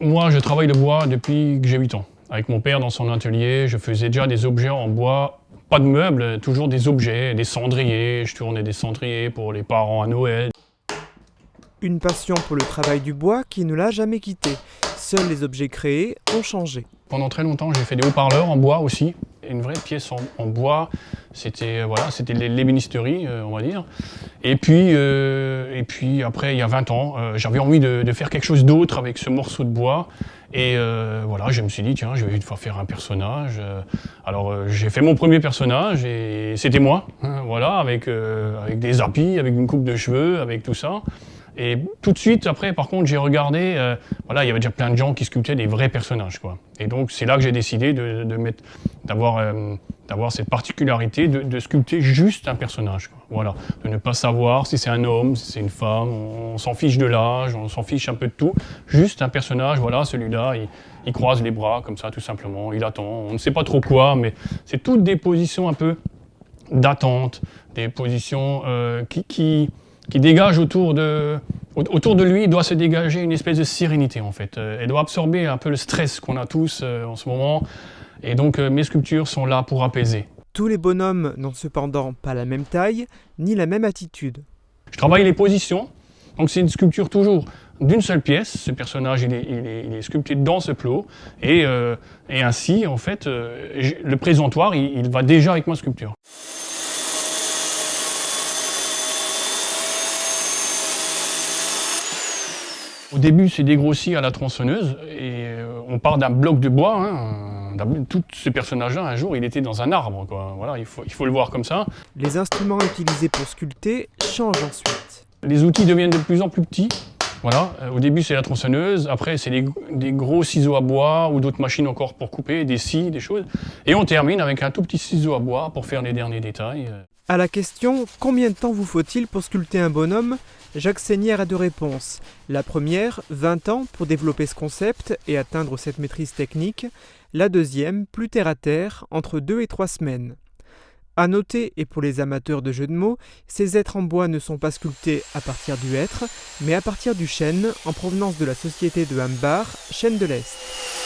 Moi, je travaille le bois depuis que j'ai 8 ans. Avec mon père dans son atelier, je faisais déjà des objets en bois, pas de meubles, toujours des objets, des cendriers. Je tournais des cendriers pour les parents à Noël. Une passion pour le travail du bois qui ne l'a jamais quitté. Seuls les objets créés ont changé. Pendant très longtemps, j'ai fait des haut-parleurs en bois aussi. Une vraie pièce en bois, c'était l'ébénisterie, on va dire. Et puis après, il y a 20 ans, j'avais envie de faire quelque chose d'autre avec ce morceau de bois. Et voilà, je me suis dit, tiens, je vais une fois faire un personnage. Alors j'ai fait mon premier personnage et c'était moi, hein, voilà, avec des habits, avec une coupe de cheveux, avec tout ça. Et tout de suite, après, par contre, j'ai regardé, voilà, il y avait déjà plein de gens qui sculptaient des vrais personnages, quoi. Et donc, c'est là que j'ai décidé d'avoir cette particularité de sculpter juste un personnage, quoi. Voilà, de ne pas savoir si c'est un homme, si c'est une femme, on s'en fiche de l'âge, on s'en fiche un peu de tout. Juste un personnage, voilà, celui-là, il croise les bras, comme ça, tout simplement, il attend, on ne sait pas trop quoi, mais c'est toutes des positions un peu d'attente, des positions qui dégage autour de lui, il doit se dégager une espèce de sérénité en fait. Elle doit absorber un peu le stress qu'on a tous en ce moment. Et donc mes sculptures sont là pour apaiser. Tous les bonhommes n'ont cependant pas la même taille, ni la même attitude. Je travaille les positions, donc c'est une sculpture toujours d'une seule pièce. Ce personnage il est sculpté dans ce plot. Et ainsi, en fait, le présentoir, il va déjà avec ma sculpture. Au début, c'est dégrossi à la tronçonneuse et on part d'un bloc de bois. Hein. Tout ce personnage-là, un jour, il était dans un arbre, quoi. Voilà, il faut le voir comme ça. Les instruments utilisés pour sculpter changent ensuite. Les outils deviennent de plus en plus petits. Voilà. Au début, c'est la tronçonneuse. Après, c'est des gros ciseaux à bois ou d'autres machines encore pour couper, des scies, des choses. Et on termine avec un tout petit ciseau à bois pour faire les derniers détails. À la question « Combien de temps vous faut-il pour sculpter un bonhomme ?», Jacques Seignère a deux réponses. La première, 20 ans pour développer ce concept et atteindre cette maîtrise technique. La deuxième, plus terre à terre, entre 2 et 3 semaines. À noter, et pour les amateurs de jeux de mots, ces êtres en bois ne sont pas sculptés à partir du hêtre, mais à partir du chêne, en provenance de la société de Hambar, Chêne de l'Est.